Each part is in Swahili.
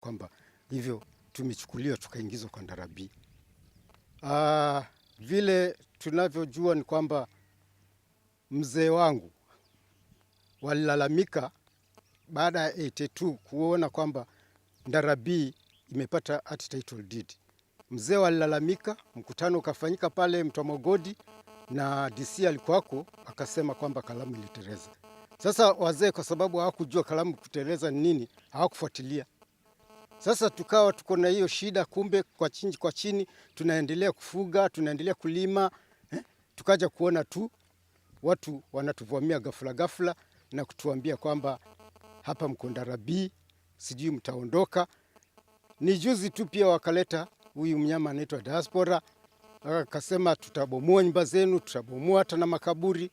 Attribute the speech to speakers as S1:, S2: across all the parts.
S1: kwamba hivyo tumechukuliwa tukaingizwa kwa ndarabii. Vile tunavyojua ni kwamba mzee wangu walilalamika baada ya 82 kuona kwamba ndarabii imepata art title deed. Mzee walilalamika, mkutano ukafanyika pale Mwagodi na DC alikuwako, akasema kwamba kalamu ilitereza. Sasa wazee kwa sababu hawakujua kalamu kuteleza ni nini, hawakufuatilia. Sasa tukawa tuko na hiyo shida, kumbe kwa chini tunaendelea kufuga, tunaendelea kulima, tukaja kuona tu watu wanatuvamia ghafla na kutuambia kwamba hapa mko ndarabii, sijui mtaondoka. Ni juzi tu pia wakaleta huyu mnyama anaitwa diaspora, akasema tutabomoa nyumba zenu, tutabomoa hata na makaburi.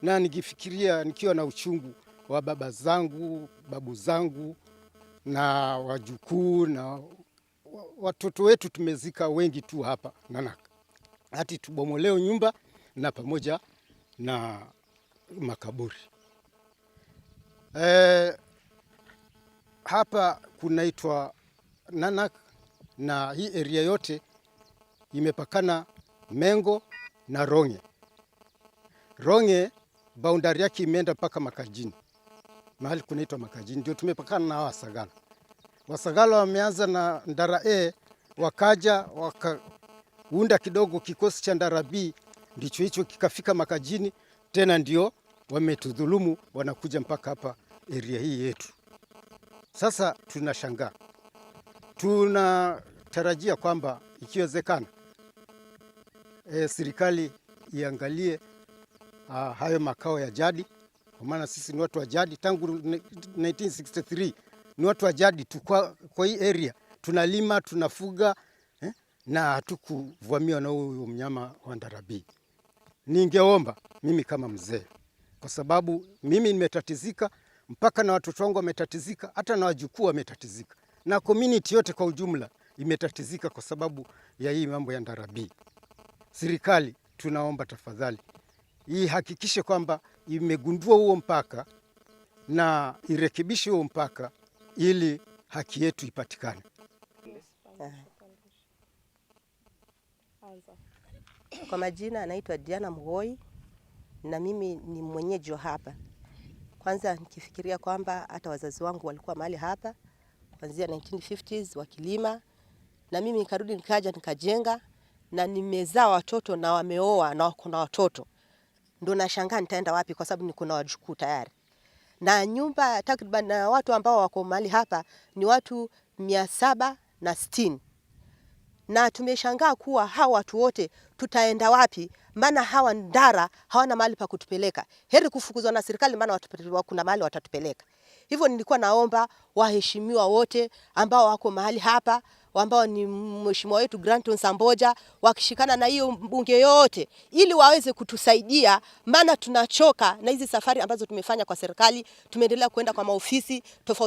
S1: Na nikifikiria nikiwa na uchungu wa baba zangu, babu zangu na wajukuu na watoto wetu tumezika wengi tu hapa, na hati tubomoleo nyumba na pamoja na makaburi. Hapa kunaitwa Nanak na hii area yote imepakana Mengo na Ronge. Ronge boundary yake imeenda mpaka Makajini. Mahali kunaitwa Makajini ndio tumepakana na Wasagala. Wasagala wameanza na Ndara wakaja wakaunda kidogo kikosi cha Ndara B, ndicho hicho kikafika Makajini, tena ndio wametudhulumu, wanakuja mpaka hapa area hii yetu. Sasa tunashangaa. Tunatarajia kwamba ikiwezekana serikali iangalie hayo makao ya jadi, kwa maana sisi ni watu wa jadi tangu 1963, ni watu wa jadi tu kwa hii area. Tunalima, tunafuga na hatukuvamiwa na huyo mnyama wa ndarabii. Ningeomba mimi kama mzee, kwa sababu mimi nimetatizika, mpaka na watoto wangu wametatizika, hata na wajukuu wametatizika, na community yote kwa ujumla imetatizika kwa sababu ya hii mambo ya ndarabii. Serikali tunaomba tafadhali ihakikishe kwamba imegundua huo mpaka na irekebishe huo mpaka ili haki yetu ipatikane.
S2: Kwa majina anaitwa Diana Mwagodi na mimi ni mwenyeji wa hapa. Kwanza nikifikiria kwamba hata wazazi wangu walikuwa mahali hapa kuanzia 1950s wakilima, na mimi nikarudi nikaja nikajenga na nimezaa watoto na wameoa na wako na watoto. Ndio nashangaa nitaenda wapi kwa sababu niko na wajukuu tayari. Na nyumba takriban watu ambao wako mahali hapa ni watu 760. Na tumeshangaa kuwa hawa watu wote tutaenda wapi, maana hawa Ndara hawana mahali pa kutupeleka. Heri kufukuzwa na serikali, maana kuna mahali watatupeleka. Hivyo nilikuwa naomba waheshimiwa wote ambao wako mahali hapa, ambao ni mheshimiwa wetu Granton Samboja, wakishikana na hiyo mbunge yote ili waweze kutusaidia, maana tunachoka na hizi safari ambazo tumefanya kwa serikali. Tumeendelea kwenda kwa maofisi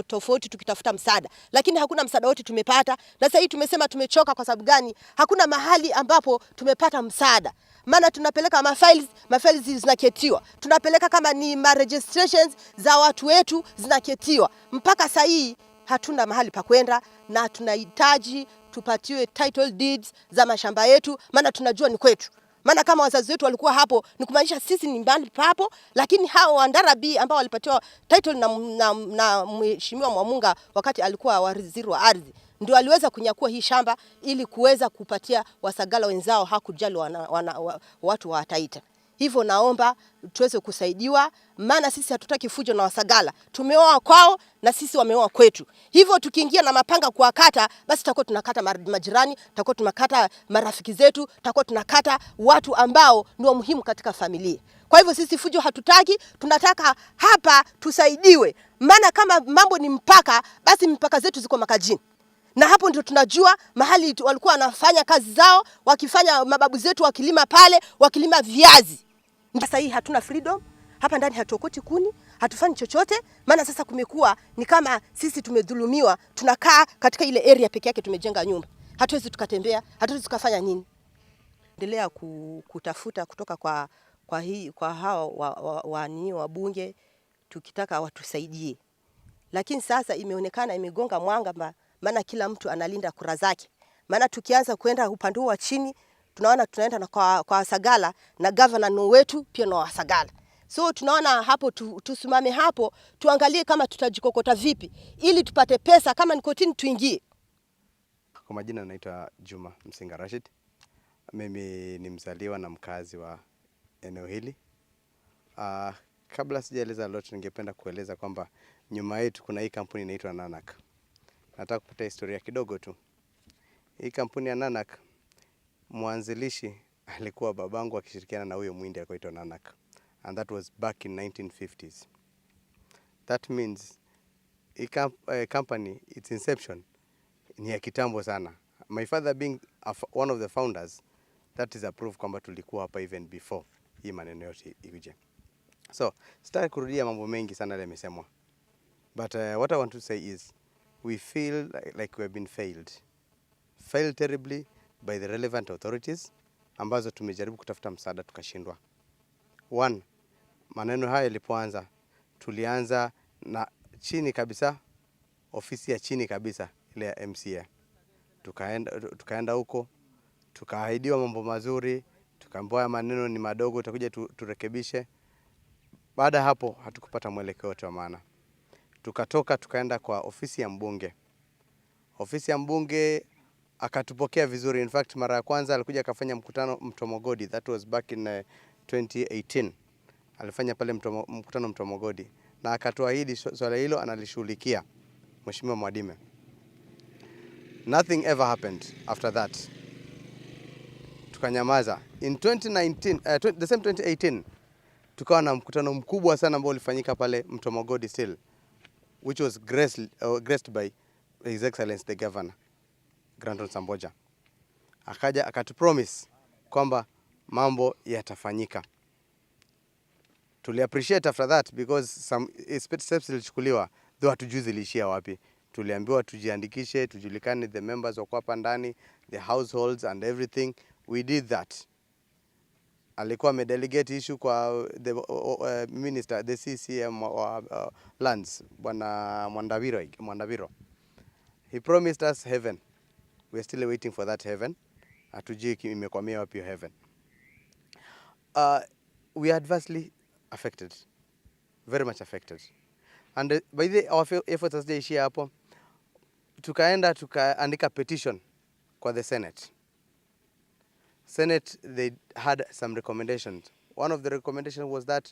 S2: tofauti tukitafuta msaada, lakini hakuna msaada wote tumepata. Na sasa hii tumesema tumechoka. Kwa sababu gani? Hakuna mahali ambapo tumepata msaada. Maana tunapeleka mafiles zinaketiwa. Tunapeleka kama ni registrations za watu wetu zinaketiwa. Mpaka sasa hii hatuna mahali pa kwenda, na tunahitaji tupatiwe title deeds za mashamba yetu, maana tunajua ni kwetu. Maana kama wazazi wetu walikuwa hapo, ni kumaanisha sisi ni mbali papo, lakini hao wa Ndara B ambao walipatiwa title na mheshimiwa Mwamunga wakati alikuwa waziri wa ardhi, ndio aliweza kunyakua hii shamba ili kuweza kupatia Wasagala wenzao, hakujali watu wa Taita. Hivyo naomba tuweze kusaidiwa, maana sisi hatutaki fujo na Wasagala. Tumeoa kwao na sisi wameoa kwetu. Hivyo tukiingia na mapanga kuwakata, basi tutakuwa tunakata majirani, tutakuwa tunakata marafiki zetu, tutakuwa tunakata watu ambao ni muhimu katika familia. Kwa hivyo sisi fujo hatutaki, tunataka hapa tusaidiwe. Maana kama mambo ni mpaka, basi mipaka zetu ziko Makajini. Na hapo ndio tunajua mahali walikuwa wanafanya kazi zao, wakifanya mababu zetu wakilima pale, wakilima viazi. Sasa hii hatuna freedom. Hapa ndani hatuokoti kuni, hatufanyi chochote, maana sasa kumekuwa ni kama sisi tumedhulumiwa. Tunakaa katika ile area peke yake, tumejenga nyumba. Hatuwezi tukatembea, hatuwezi tukafanya nini. Endelea kutafuta kutoka kwa hao wabunge tukitaka watusaidie. Lakini sasa imeonekana imegonga mwanga maana kila mtu analinda kura zake. Maana tukianza kwenda upande wa chini, tunaona tunaenda na kwa Sagala na governor wetu pia na Wasagala. So tunaona hapo tusimame hapo, tuangalie kama tutajikokota vipi ili tupate pesa, kama ni kotini tuingie.
S3: Kwa majina naitwa Juma Msinga Rashid. Mimi ni mzaliwa na mkazi wa eneo hili. Kabla sijaeleza lolote, ningependa kueleza kwamba nyuma yetu kuna hii kampuni inaitwa Nanak. Nataka kupata historia kidogo tu. Hii kampuni ya Nanak, mwanzilishi alikuwa babangu akishirikiana na huyo Mwindi alikuwa Nanak. And that was back in 1950s. That means hii company, its inception, ni ya kitambo sana. My father being one of the founders, that is a proof kwamba tulikuwa hapa even before hii maneno yote ikuje. So, sitaki kurudia mambo mengi sana yamesemwa. But what I want to say is, we feel like we have been failed terribly by the relevant authorities, ambazo tumejaribu kutafuta msaada tukashindwa. One, maneno haya yalipoanza, tulianza na chini kabisa, ofisi ya chini kabisa ile ya MCA. Tukaenda huko, tukaahidiwa mambo mazuri, tukaambiwa maneno ni madogo, tutakuja turekebishe. Baada hapo hatukupata mwelekeo wa maana. Tukatoka tukaenda kwa ofisi ya mbunge. Ofisi ya mbunge akatupokea vizuri. In fact, mara ya kwanza alikuja akafanya mkutano Mwagodi. That was back in 2018. Alifanya pale mkutano Mwagodi na akatuahidi swala hilo analishughulikia Mheshimiwa Mwadime. Nothing ever happened after that. Tukanyamaza. In 2019, the same 2018, tukawa na mkutano mkubwa sana ambao ulifanyika pale Mwagodi still, which was graced by His Excellency the Governor, Grandon Samboja. Akaja akatupromise kwamba mambo yatafanyika. Tuli appreciate after that because some steps zilichukuliwa, though hatujui ziliishia wapi. Tuliambiwa tujiandikishe, tujulikane the members wako hapa ndani, the households and everything. We did that. Alikuwa amedelegate issue kwa the minister, the CCM lands, Bwana Mwandaviro. He promised us heaven. We are still waiting for that heaven. Hatujui imekwamia wapi heaven. We are adversely affected, very much affected. And by the our efforts as they share hapo, tukaandika petition kwa the Senate. Senate, they had some recommendations. One of the recommendations was that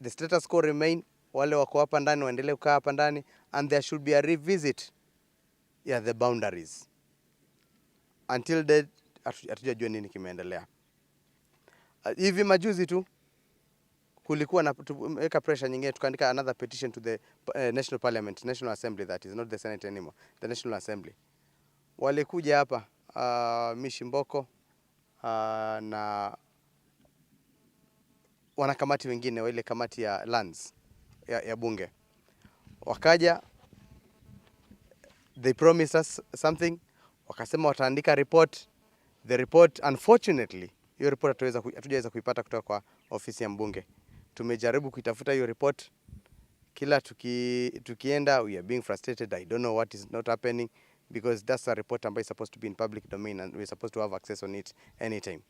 S3: the status quo remain, wale wako hapa ndani waendelee kukaa hapa ndani, and there should be a revisit the boundaries. Until then, hatujajua nini kimeendelea. Hivi majuzi tu kulikuwa na tumeweka pressure nyingine, tukaandika another petition to the National Parliament, National Assembly, that is not the Senate anymore, the National Assembly. Walikuja hapa Mishimboko na wanakamati wengine wa ile kamati ya lands ya bunge. Wakaja, they promised us something, wakasema wataandika report. The report, unfortunately, hiyo report hatujaweza kuipata kutoka kwa ofisi ya mbunge. Tumejaribu kuitafuta hiyo report. Kila tukienda, we are being frustrated. I don't know what is not happening, because that's a report ambayo is supposed to be in public domain and we're supposed to have access on it anytime.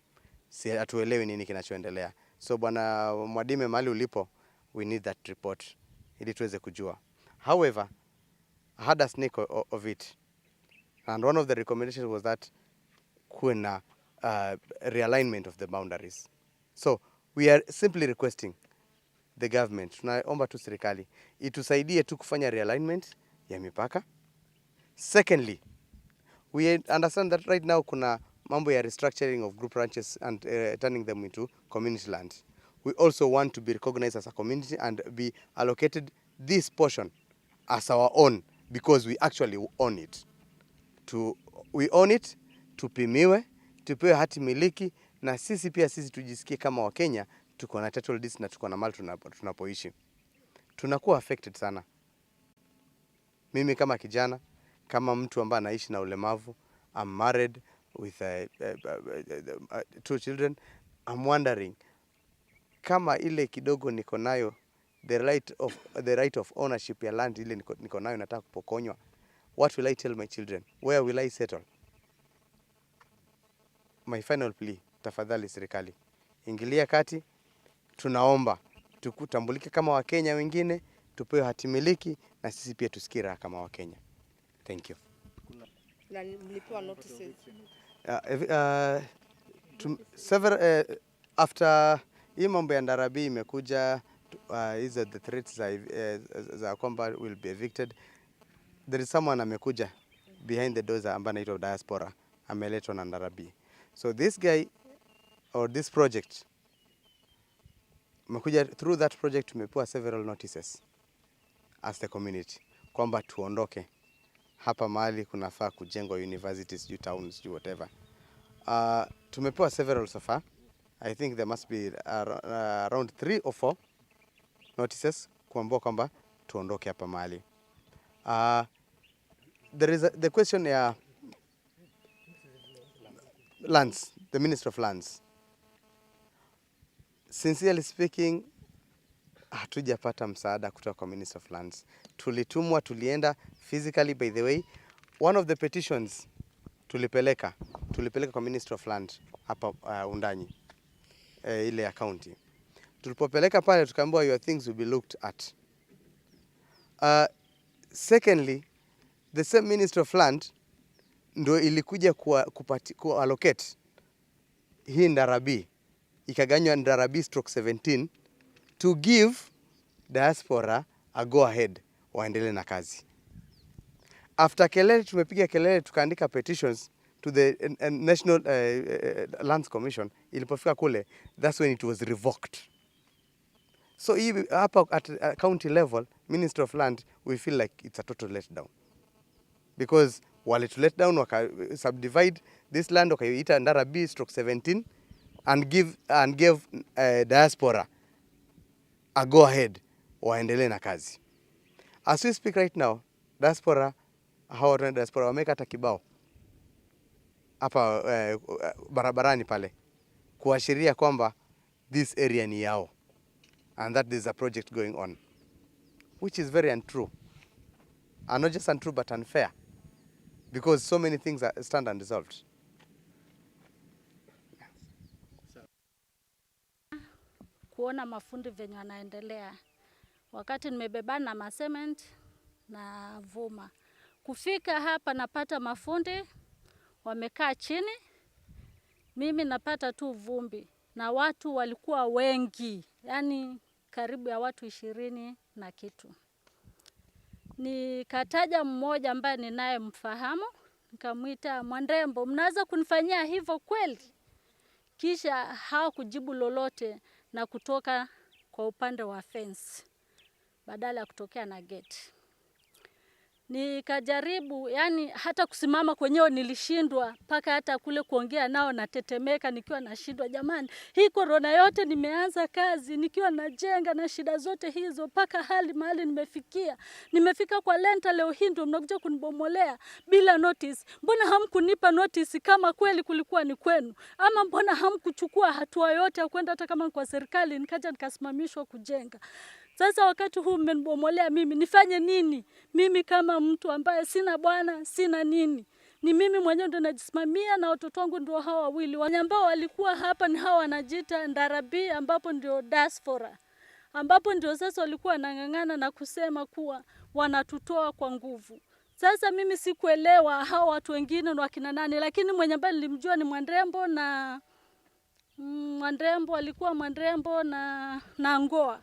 S3: Si hatuelewi nini kinachoendelea. So Bwana Mwadime, mahali ulipo, we need that report ili tuweze kujua. However, I had a snake of it. And one of the recommendations was that kuna realignment of the boundaries. So we are simply requesting the government, tunaomba tu serikali itusaidie tu kufanya realignment ya mipaka. Secondly, we understand that right now kuna mambo ya restructuring of group ranches and turning them into community land. We also want to be recognized as a community and be allocated this portion as our own, because we actually own it. We own it, tupimiwe, tupewe hati miliki, na sisi tujisikie kama Wakenya tuko na title deeds na tuko na mali tunapoishi. Tunakuwa affected sana. Mimi kama kijana, kama mtu ambaye anaishi na ulemavu, I'm married with 2 children. I'm wondering kama ile kidogo niko nayo, the right of ownership ya land ile niko nayo nataka kupokonywa. what will I tell my children? Where will I settle? My final plea, tafadhali serikali, ingilia kati. Tunaomba tukutambulike kama Wakenya wengine, tupewe hatimiliki na sisi pia tusikie raha kama Wakenya. Thank you.
S4: Na mlipewa notices?
S3: After hii mambo ya Ndarabi imekuja, is the threats za kwamba will be evicted. There is someone amekuja behind the doors ambaye anaitwa diaspora, ameletwa na Ndarabi. So this guy or this project umekuja, through that project tumepewa several notices as the community kwamba tuondoke hapa mahali kunafaa kujengwa universities, towns, whatever. Tumepewa several so far. I think there must be around 3 or 4 notices kuambia kwamba tuondoke hapa mahali. There is the question ya lands, the Minister of Lands. Sincerely speaking, hatujapata msaada kutoka kwa Minister of Lands. Tulitumwa, tulienda physically, by the way. One of the petitions tulipeleka kwa Minister of Land hapa Undanyi, ile ya county. Tulipopeleka pale tukaambiwa your things will be looked at. Secondly, the same Minister of Land ndio ilikuja allocate hii Ndarabi, ikaganywa Ndarabi /17 to give diaspora a go ahead waendelee na kazi. After kelele, tumepiga kelele, tukaandika petitions to the National Lands Commission. Ilipofika kule, that's when it was revoked. So hapa at county level, Minister of Land, we feel like it's a total letdown. Because wale to let down, waka subdivide this land, wakaita Ndarabi /17 and give diaspora a go ahead waendelee na kazi. As we speak right now, diaspora wameka hata kibao hapa barabarani pale kuashiria kwamba this area ni yao and that there's a project going on, which is very untrue. And not just untrue but unfair, because so many things stand unresolved.
S5: Kuona mafundi venye wanaendelea. Wakati nimebebana na macement na vuma. Kufika hapa napata mafundi wamekaa chini. Mimi napata tu vumbi na watu walikuwa wengi. Yani karibu ya watu 20 na kitu. Nikataja mmoja ambaye ninaye mfahamu. Nikamuita, Mwandembo, mnaweza kunifanyia hivyo kweli? Kisha hawakujibu lolote na kutoka kwa upande wa fence badala ya kutokea na gate. Nikajaribu, yani hata kusimama kwenyewe nilishindwa, paka hata kule kuongea nao natetemeka nikiwa nashindwa. Jamani, hii corona yote nimeanza kazi nikiwa najenga na shida zote hizo, paka hali mahali nimefikia. Nimefika kwa lenta leo hii ndio mnakuja kunibomolea bila notice. Mbona hamkunipa notice kama kweli kulikuwa ni kwenu? Ama mbona hamkuchukua hatua yote ya kwenda hata kama kwa serikali nikaja nikasimamishwa kujenga? Sasa wakati huu mmenibomolea mimi, nifanye nini? Mimi kama mtu ambaye sina bwana, sina nini. Ni mimi mwenyewe ndo najisimamia na watoto wangu ndio hawa wawili. Ambao walikuwa hapa ni hawa wanajiita Ndarabi, ambapo ndio diaspora. Ambapo ndio sasa walikuwa wanang'ang'ana na kusema kuwa wanatutoa kwa nguvu. Sasa mimi sikuelewa hawa watu wengine ni wakina nani, lakini mwenye ambaye nilimjua ni Mwandembo na Mwandembo alikuwa Mwandembo na Ngoa.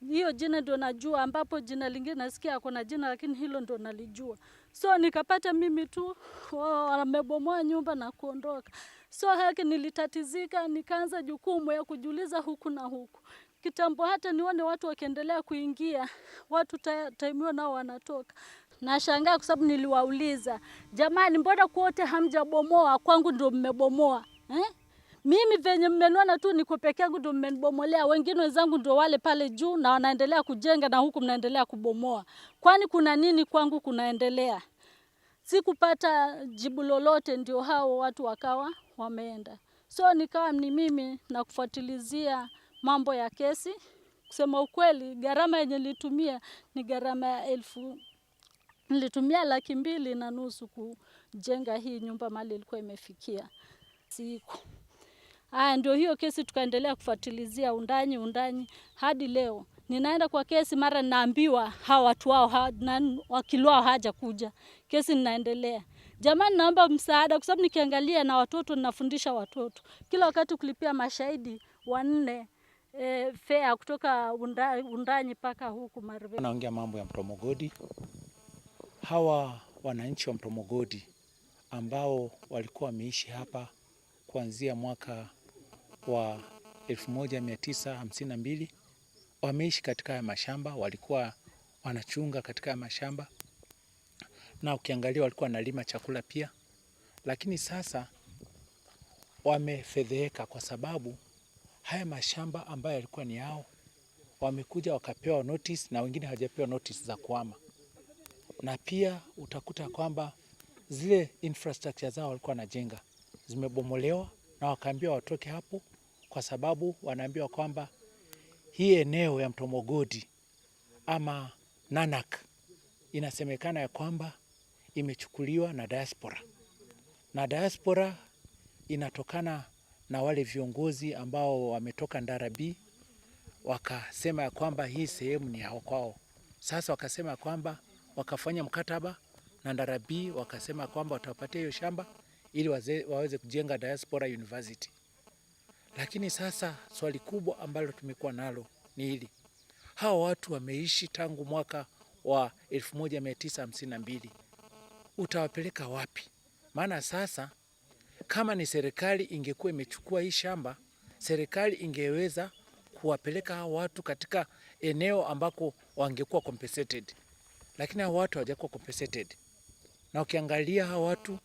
S5: Hiyo jina ndio najua, ambapo jina lingine nasikia kuna jina lakini hilo ndio nalijua. So nikapata mimi tu wamebomoa nyumba na kuondoka. So haki nilitatizika, nikaanza jukumu ya kujiuliza huku na huku. Kitambo hata nione watu wakiendelea kuingia, watu taimiwa nao wanatoka. Nashangaa kwa sababu niliwauliza, jamani mbona kwote hamjabomoa, kwangu ndio mmebomoa? Mimi venye mmeniona tu niko peke yangu ndio mmenibomolea, wengine wenzangu ndio wale pale juu na wanaendelea kujenga na huku mnaendelea kubomoa. Kwani kuna nini kwangu kunaendelea? Sikupata jibu lolote, ndio hao watu wakawa wameenda. So nikawa ni mimi na kufuatilizia mambo ya kesi. Kusema ukweli, gharama yenye nilitumia ni gharama ya Nilitumia 2.5 kujenga hii nyumba mali ilikuwa imefikia siku. Ndio hiyo kesi tukaendelea kufuatilizia undani hadi leo. Ninaenda kwa kesi, mara naambiwa hawa watu wao wakili wao haja kuja. Kesi ninaendelea. Jamani, naomba msaada kwa sababu nikiangalia na watoto, ninafundisha watoto. Kila wakati kulipia mashahidi 4 fare kutoka undani paka huku Marve.
S6: Naongea mambo ya Mwagodi. Hawa wananchi wa Mwagodi ambao walikuwa wameishi hapa kuanzia mwaka wa 1952 wameishi katika haya mashamba, walikuwa wanachunga katika haya mashamba, na ukiangalia walikuwa wanalima chakula pia. Lakini sasa wamefedheheka kwa sababu haya mashamba ambayo yalikuwa ni yao wamekuja wakapewa notice, na wengine hawajapewa notice za kuhama. Na pia utakuta kwamba zile infrastructure zao walikuwa wanajenga zimebomolewa, na wakaambiwa watoke hapo kwa sababu wanaambiwa kwamba hii eneo ya Mwagodi ama Nanak inasemekana ya kwamba imechukuliwa na diaspora. Na diaspora inatokana na wale viongozi ambao wametoka Ndarabi, wakasema ya kwamba hii sehemu ni yao kwao. Sasa wakasema kwamba wakafanya mkataba na Ndarabi, wakasema kwamba watawapatia hiyo shamba ili waweze kujenga diaspora university. Lakini sasa swali kubwa ambalo tumekuwa nalo ni hili: hawa watu wameishi tangu mwaka wa 1952, utawapeleka wapi? Maana sasa kama ni serikali ingekuwa imechukua hii shamba, serikali ingeweza kuwapeleka hawa watu katika eneo ambako wangekuwa compensated. Lakini hawa watu hawajakuwa compensated. Na ukiangalia hawa watu,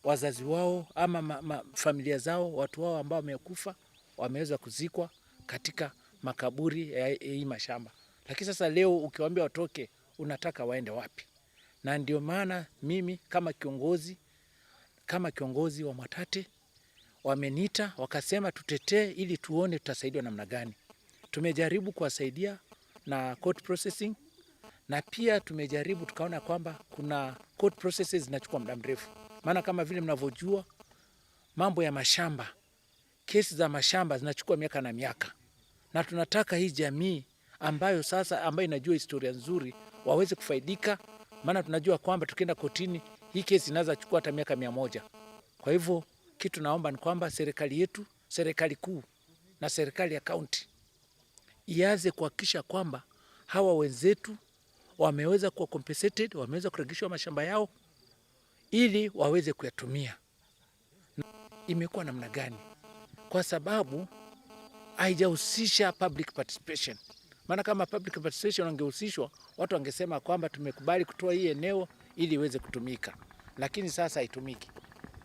S6: wazazi wao ama familia zao, watu wao ambao wamekufa, wameweza kuzikwa katika makaburi ya hii mashamba. Lakini sasa leo ukiwaambia watoke, unataka waende wapi? Na ndio maana mimi kama kiongozi wa Mwatate, wameniita wakasema tutetee ili tuone tutasaidiwa namna gani. Tumejaribu kuwasaidia na court processing, na pia tumejaribu tukaona kwamba kuna court processes zinachukua muda mrefu. Maana kama vile mnavyojua, mambo ya mashamba, kesi za mashamba zinachukua miaka na miaka. Na tunataka hii jamii ambayo inajua historia nzuri waweze kufaidika, maana tunajua kwamba tukienda kotini hii kesi inaweza chukua hata miaka 100. Kwa hivyo kitu naomba ni kwamba serikali yetu, serikali kuu na serikali ya kaunti ianze kuhakikisha kwamba hawa wenzetu wameweza kuwa compensated, wameweza kurejeshwa mashamba yao ili waweze kuyatumia. Imekuwa namna gani? Kwa sababu haijahusisha public participation. Maana kama public participation wangehusishwa, watu wangesema kwamba tumekubali kutoa hii eneo ili iweze kutumika. Lakini sasa haitumiki.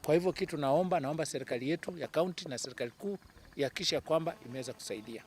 S6: Kwa hivyo kitu naomba serikali yetu ya kaunti na serikali kuu ihakikishe kwamba imeweza kusaidia.